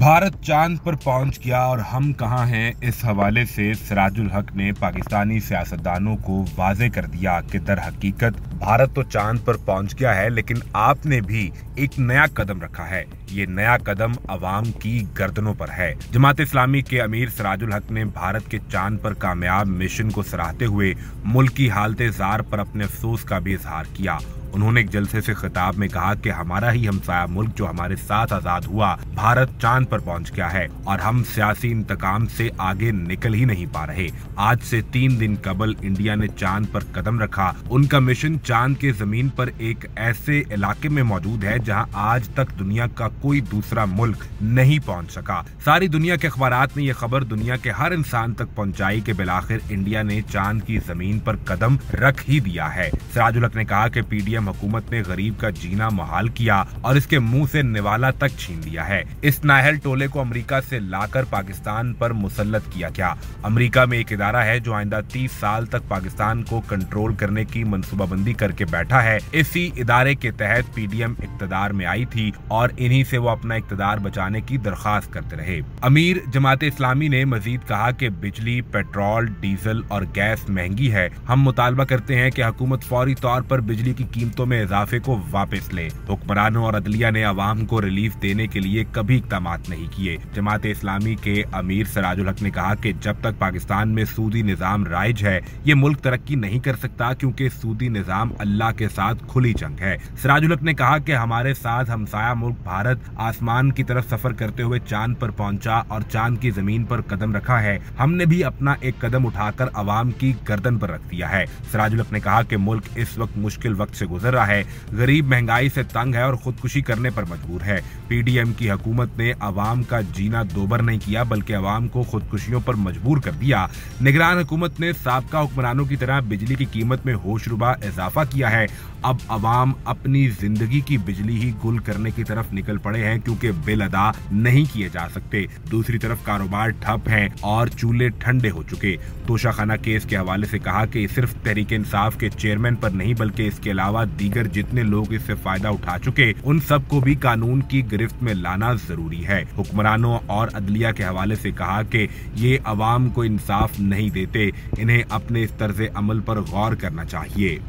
भारत चांद पर पहुंच गया और हम कहां हैं, इस हवाले से सिराजुल हक ने पाकिस्तानी सियासतदानों को वाजे कर दिया कि दर हकीकत भारत तो चांद पर पहुंच गया है, लेकिन आपने भी एक नया कदम रखा है। ये नया कदम अवाम की गर्दनों पर है। जमात इस्लामी के अमीर सिराजुल हक ने भारत के चांद पर कामयाब मिशन को सराहते हुए मुल्क की हालत जार पर अपने अफसोस का भी इजहार किया। उन्होंने एक जलसे से खिताब में कहा कि हमारा ही हमसाया मुल्क जो हमारे साथ आजाद हुआ, भारत चांद पर पहुंच गया है और हम सियासी इंतकाम से आगे निकल ही नहीं पा रहे। आज से 3 दिन कबल इंडिया ने चांद पर कदम रखा। उनका मिशन चांद के जमीन पर एक ऐसे इलाके में मौजूद है जहां आज तक दुनिया का कोई दूसरा मुल्क नहीं पहुंच सका। सारी दुनिया के अखबारात ने यह खबर दुनिया के हर इंसान तक पहुंचाई कि बिलाखिर इंडिया ने चांद की जमीन पर कदम रख ही दिया है। सिराजुल हक ने कहा कि पीडीएम हुकूमत ने गरीब का जीना मुहाल किया और इसके मुंह से निवाला तक छीन लिया है। इस नाहल टोले को अमेरिका से लाकर पाकिस्तान पर मुसल्लत किया गया। अमेरिका में एक इदारा है जो आइंदा 30 साल तक पाकिस्तान को कंट्रोल करने की मंसूबाबंदी करके बैठा है। इसी इदारे के तहत पीडीएम इक्तदार में आई थी और इन्हीं से वो अपना इक्तदार बचाने की दरखास्त करते रहे। अमीर जमात इस्लामी ने मजीद कहा कि बिजली, पेट्रोल, डीजल और गैस महंगी है। हम मुतालबा करते हैं कि हुकूमत फौरी तौर पर बिजली की कीमतों में इजाफे को वापस ले। हुक्मरानों और अदलिया ने अवाम को रिलीफ देने के लिए कभी इक़दाम नहीं किए। जमात इस्लामी के अमीर सिराजुल हक ने कहा कि जब तक पाकिस्तान में सूदी निजाम राइज है, ये मुल्क तरक्की नहीं कर सकता, क्योंकि सूदी निजाम अल्लाह के साथ खुली जंग है। सिराजुल हक ने कहा कि हमारे साथ हमसाया मुल्क भारत आसमान की तरफ सफर करते हुए चांद पर पहुंचा और चांद की जमीन पर कदम रखा है। हमने भी अपना एक कदम उठाकर अवाम की गर्दन पर रख दिया है। सिराजुल हक ने कहा कि मुल्क इस वक्त मुश्किल वक्त से गुजर रहा है। गरीब महंगाई से तंग है और खुदकुशी करने पर मजबूर है। पीडीएम की हुकूमत ने अवाम का जीना दोबर नहीं किया, बल्कि अवाम को खुदकुशियों पर मजबूर कर दिया। निगरान हुकूमत ने साबका हुक्मरानों की तरह बिजली की कीमत में होशरुबा इजाफा किया है। अब अवाम अपनी जिंदगी की बिजली ही गुल करने की तरफ निकल पड़े हैं, क्योंकि बिल अदा नहीं किए जा सकते। दूसरी तरफ कारोबार ठप हैं और चूल्हे ठंडे हो चुके। तोशाखाना केस के हवाले से कहा कि सिर्फ तहरीक इंसाफ के चेयरमैन पर नहीं, बल्कि इसके अलावा दीगर जितने लोग इससे फायदा उठा चुके, उन सबको भी कानून की गिरफ्त में लाना जरूरी है। हुक्मरानों और अदलिया के हवाले से कहा कि ये अवाम को इंसाफ नहीं देते, इन्हें अपने इस तर्ज अमल पर गौर करना चाहिए।